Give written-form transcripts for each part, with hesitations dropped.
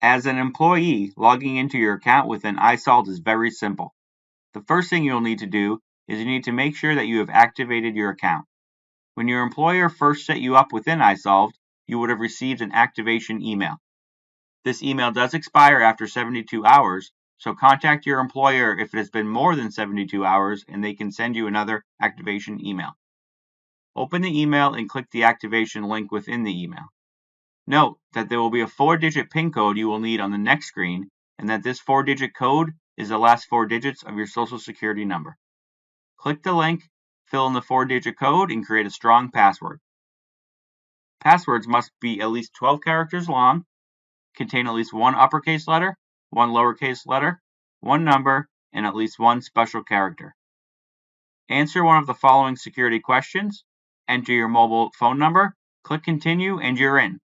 As an employee, logging into your account within iSolved is very simple. The first thing you'll need to do is you need to make sure that you have activated your account. When your employer first set you up within iSolved, you would have received an activation email. This email does expire after 72 hours, so contact your employer if it has been more than 72 hours and they can send you another activation email. Open the email and click the activation link within the email. Note that there will be a 4-digit PIN code you will need on the next screen, and that this 4-digit code is the last 4 digits of your Social Security number. Click the link, fill in the 4-digit code, and create a strong password. Passwords must be at least 12 characters long, contain at least one uppercase letter, one lowercase letter, one number, and at least one special character. Answer one of the following security questions, enter your mobile phone number, click continue, and you're in.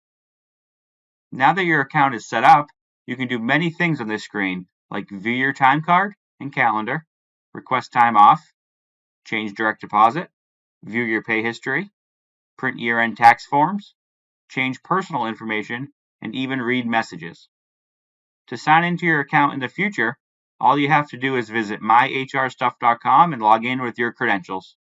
Now that your account is set up, you can do many things on this screen, like view your time card and calendar, request time off, change direct deposit, view your pay history, print year-end tax forms, change personal information, and even read messages. To sign into your account in the future, all you have to do is visit myhrstuff.com and log in with your credentials.